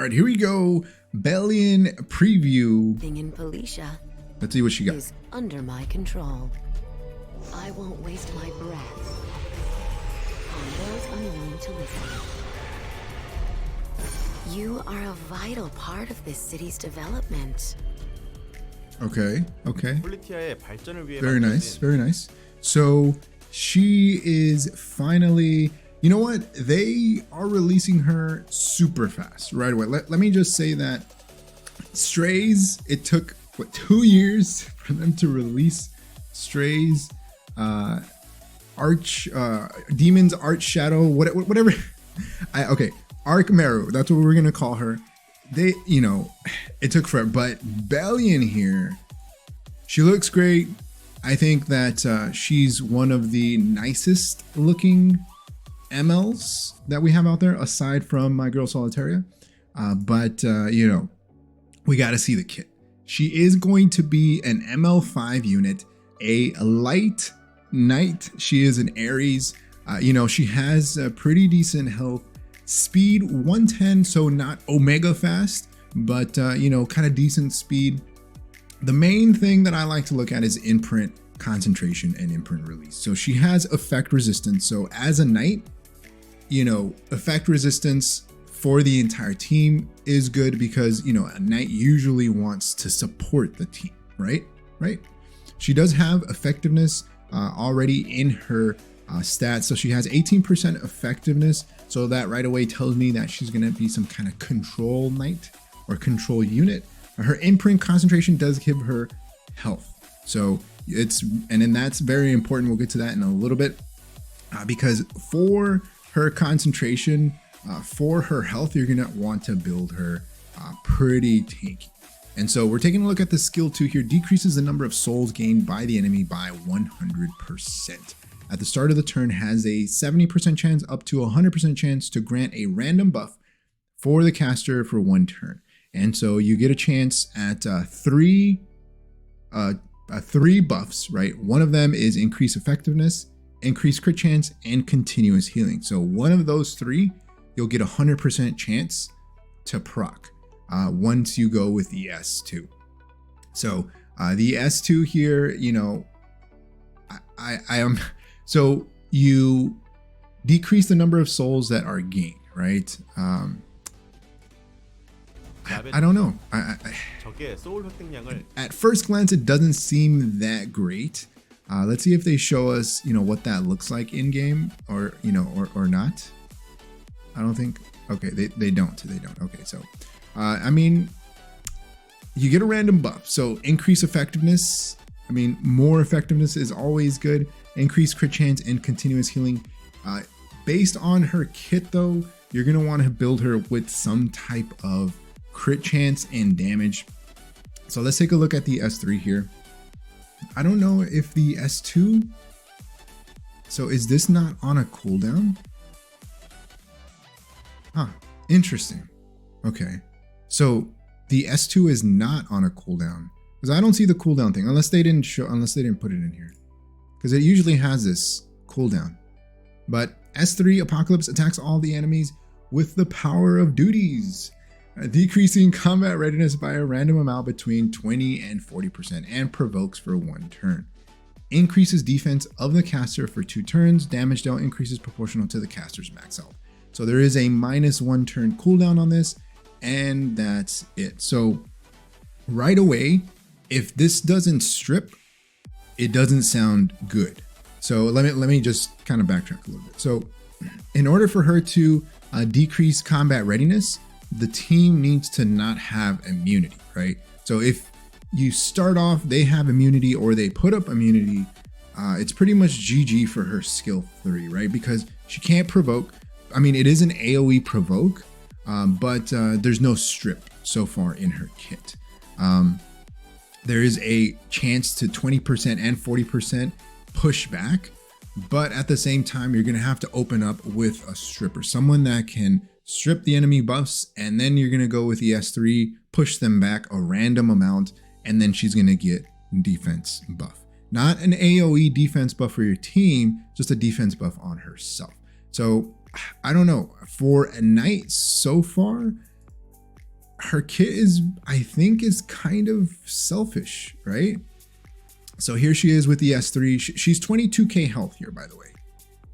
All right, here we go. Belian preview. Thing in Felicia Let's see what she got. is under my control. I won't waste my breath on those unwilling to listen. You are a vital part of this city's development. Okay. 폴리티아의 발전을 위해 Very nice. 만들어진 Very nice. So she is finally, you know what? They are releasing her super fast right away. Let me just say that Strays, it took, what, 2 years for them to release Strays, Demon's Arch Shadow, whatever. Okay, Arc Meru, that's what we're going to call her. They, it took forever, but Belian here, she looks great. I think that she's one of the nicest looking MLs that we have out there, aside from my girl Solitaria. But we got to see the kit. She is going to be an ML5 unit, a light knight. She is an Aries. She has a pretty decent health. Speed 110, so not Omega fast, but kind of decent speed. The main thing that I like to look at is imprint concentration and imprint release. So she has effect resistance. So as a knight, effect resistance for the entire team is good because, a knight usually wants to support the team, right? She does have effectiveness already in her stats. So she has 18% effectiveness. So that right away tells me that she's going to be some kind of control knight or control unit. Her imprint concentration does give her health. So that's very important. We'll get to that in a little bit because for her concentration, for her health, you're going to want to build her pretty tanky. And so we're taking a look at the skill 2 here. Decreases the number of souls gained by the enemy by 100%. At the start of the turn, has a 70% chance up to 100% chance to grant a random buff for the caster for 1 turn. And so you get a chance at three buffs, right? One of them is increased effectiveness, increased crit chance, and continuous healing. So one of those 3, you'll get 100% chance to proc once you go with the S2. So the S2 here, I am. So you decrease the number of souls that are gained, right? I don't know. 적의 소울 획득량을 At first glance, it doesn't seem that great. Let's see if they show us, what that looks like in game, or not. I don't think. Okay, they don't. Okay, so you get a random buff. So increase effectiveness. More effectiveness is always good. Increase crit chance and continuous healing. Based on her kit though, you're gonna want to build her with some type of crit chance and damage. So let's take a look at the S3 here. I don't know if the S2, so is this not on a cooldown? Interesting. Okay, so the S2 is not on a cooldown because I don't see the cooldown thing unless they didn't put it in here, because it usually has this cooldown. But S3 Apocalypse attacks all the enemies with the power of duties, decreasing combat readiness by a random amount between 20 and 40%, and provokes for 1 turn. Increases defense of the caster for 2 turns. Damage dealt increases proportional to the caster's max health. So there is a -1 turn cooldown on this, and that's it. So right away, if this doesn't strip, it doesn't sound good. So let me just kind of backtrack a little bit. So in order for her to decrease combat readiness, the team needs to not have immunity, right? So if you start off, they have immunity or they put up immunity, it's pretty much GG for her skill 3, right? Because she can't provoke. It is an AoE provoke, but there's no strip so far in her kit. There is a chance to 20% and 40% push back, but at the same time, you're going to have to open up with a stripper, someone that can strip the enemy buffs, and then you're going to go with the S3, push them back a random amount, and then she's going to get defense buff. Not an AoE defense buff for your team, just a defense buff on herself. So I don't know. For a knight so far, her kit is, I think, is kind of selfish, right? So here she is with the S3. She's 22k health here, by the way.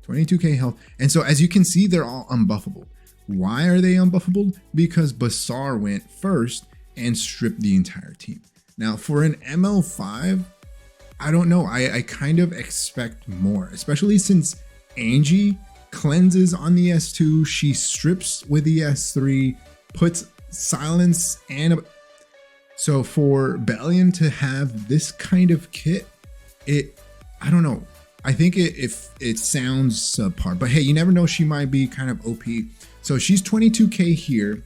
22k health. And so as you can see, they're all unbuffable. Why are they unbuffable? Because Basar went first and stripped the entire team. Now for an ML5, I don't know. I kind of expect more, especially since Angie cleanses on the S2. She strips with the S3, puts silence and... So for Belian to have this kind of kit, I don't know. I think it sounds subpar, but hey, you never know. She might be kind of OP. So she's 22k here.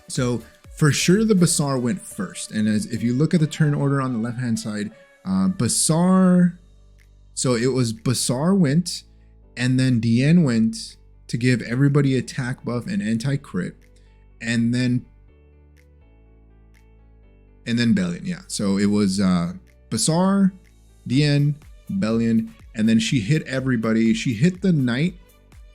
So for sure the Basar went first. And if you look at the turn order on the left-hand side, Basar, so it was Basar went, and then Diane went to give everybody attack buff and anti-crit, and then Belian, yeah. So it was Basar, Diane, Belian, and then she hit everybody. She hit the Knight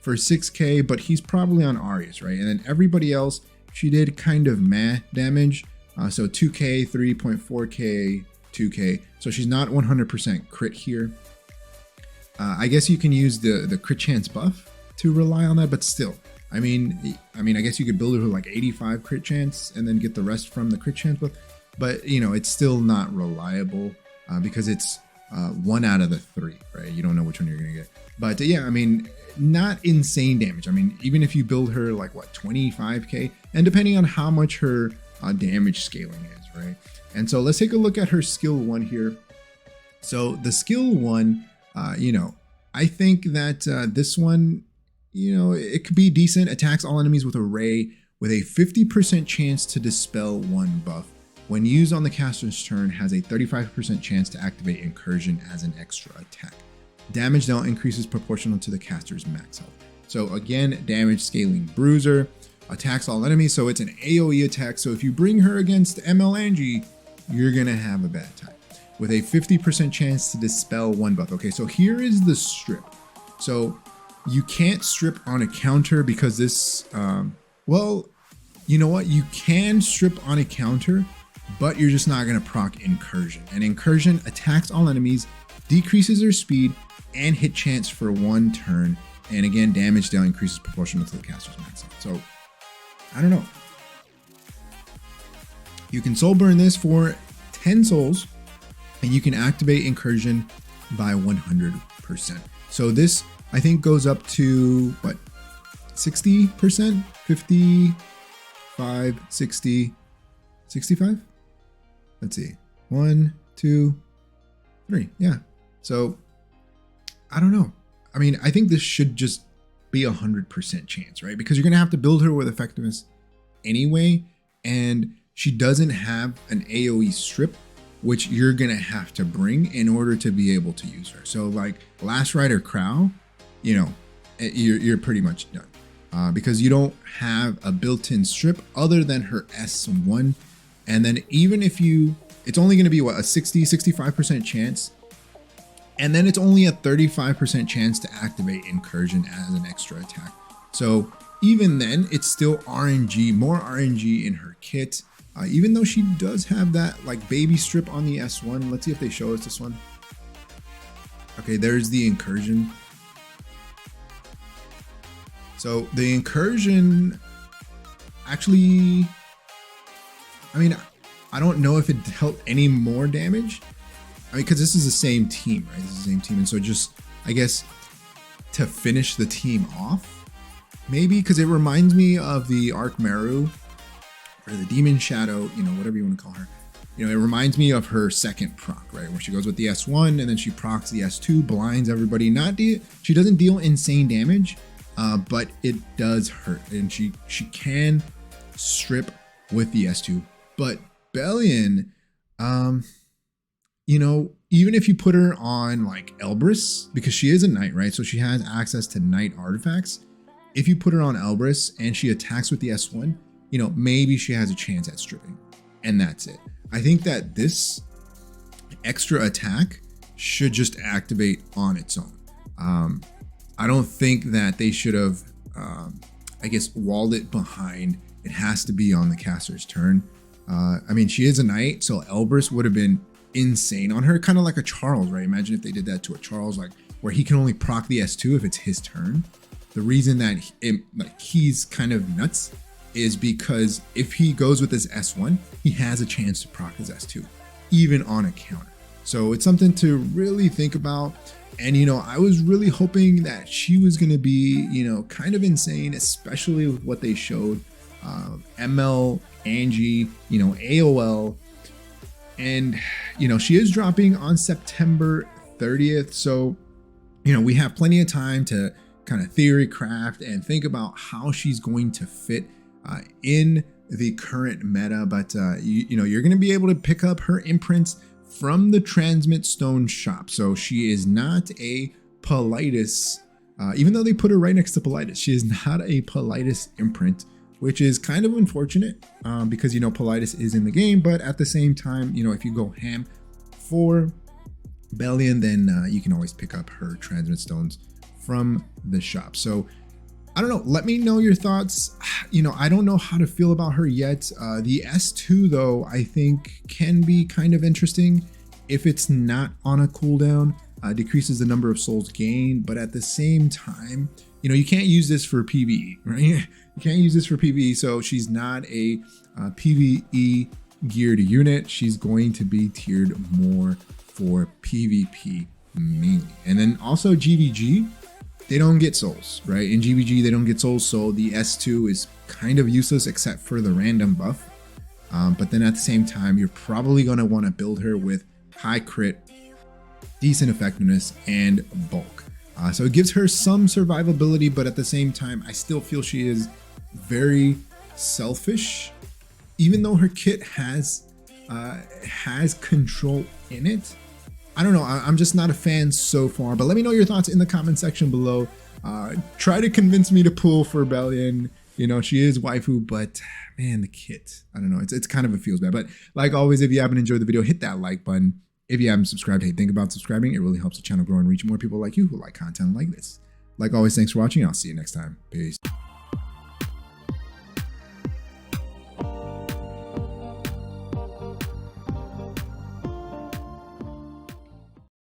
for 6k, but he's probably on Arias, right? And then everybody else, she did kind of meh damage. So 2k, 3.4k, 2k. So she's not 100% crit here. I guess you can use the crit chance buff to rely on that, but still. I mean, I guess you could build her with like 85 crit chance and then get the rest from the crit chance buff. But, you know, it's still not reliable because it's 1 out of the 3, right? You don't know which one you're going to get. But yeah, I mean, not insane damage. I mean, even if you build her like, what, 25k? And depending on how much her damage scaling is, right? And so let's take a look at her skill 1 here. So the skill 1, you know, I think that this one, you know, it could be decent. Attacks all enemies with a ray with a 50% chance to dispel 1 buff. When used on the caster's turn, has a 35% chance to activate Incursion as an extra attack. Damage dealt increases proportional to the caster's max health. So again, damage scaling bruiser, attacks all enemies, so it's an AoE attack. So if you bring her against ML Angie, you're gonna have a bad time. With a 50% chance to dispel 1 buff. Okay, so here is the strip. So you can't strip on a counter because this, well, you know what? You can strip on a counter, but you're just not going to proc Incursion. And Incursion attacks all enemies, decreases their speed and hit chance for 1 turn. And again, damage down increases proportional to the caster's max health. So, I don't know. You can soul burn this for 10 souls, and you can activate Incursion by 100%. So this, I think, goes up to, what, 60%? 55, 60, 65? Let's see. 1, 2, 3. Yeah. So I don't know. I mean, I think this should just be 100% chance, right? Because you're going to have to build her with effectiveness anyway. And she doesn't have an AoE strip, which you're going to have to bring in order to be able to use her. So like Last Rider Crow, you know, you're pretty much done. Because you don't have a built-in strip other than her S1. And then even if it's only going to be what, a 65% chance. And then it's only a 35% chance to activate Incursion as an extra attack. So even then, it's still RNG, more RNG in her kit. Even though she does have that like baby strip on the S1. Let's see if they show us this one. Okay, there's the Incursion. So the Incursion actually, I mean, I don't know if it dealt any more damage. I mean, because this is the same team, right? This is the same team. And so just, I guess, to finish the team off, maybe, because it reminds me of the Arc Meru or the Demon Shadow, you know, whatever you want to call her. You know, it reminds me of her second proc, right? Where she goes with the S1 and then she procs the S2, blinds everybody. She doesn't deal insane damage, but it does hurt. And she can strip with the S2. But Belian, you know, even if you put her on like Elbrus, because she is a knight, right? So she has access to knight artifacts. If you put her on Elbrus and she attacks with the S1, you know, maybe she has a chance at stripping. And that's it. I think that this extra attack should just activate on its own. I don't think that they should have, I guess, walled it behind it has to be on the caster's turn. I mean, she is a knight, so Elbrus would have been insane on her, kind of like a Charles, right? Imagine if they did that to a Charles, like where he can only proc the S2 if it's his turn. The reason that he's kind of nuts is because if he goes with his S1, he has a chance to proc his S2, even on a counter. So it's something to really think about. And, you know, I was really hoping that she was going to be, you know, kind of insane, especially with what they showed. ML, Angie, you know, AOL. And, you know, she is dropping on September 30th. So, you know, we have plenty of time to kind of theory craft and think about how she's going to fit in the current meta. But, you know, you're going to be able to pick up her imprints from the Transmit Stone shop. So she is not a Politis, even though they put her right next to Politis, she is not a Politis imprint, which is kind of unfortunate because, you know, Politis is in the game. But at the same time, you know, if you go ham for Belian, then you can always pick up her Transmit Stones from the shop. So I don't know. Let me know your thoughts. You know, I don't know how to feel about her yet. The S2, though, I think can be kind of interesting if it's not on a cooldown. Decreases the number of souls gained, but at the same time, you know, you can't use this for PvE, right? You can't use this for PvE, so she's not a PvE geared unit. She's going to be tiered more for PvP mainly. And then also GVG, they don't get souls, right? In GVG, they don't get souls, so the S2 is kind of useless except for the random buff. But then at the same time, you're probably going to want to build her with high crit, decent effectiveness, and bulk. So it gives her some survivability, but at the same time, I still feel she is very selfish. Even though her kit has control in it, I don't know. I'm just not a fan so far, but let me know your thoughts in the comment section below. Try to convince me to pull for Belian. You know, she is waifu, but man, the kit, I don't know. It's kind of, it feels bad. But like always, if you haven't enjoyed the video, hit that like button. If you haven't subscribed, hey, think about subscribing. It really helps the channel grow and reach more people like you who like content like this. Like always, thanks for watching. I'll see you next time. Peace.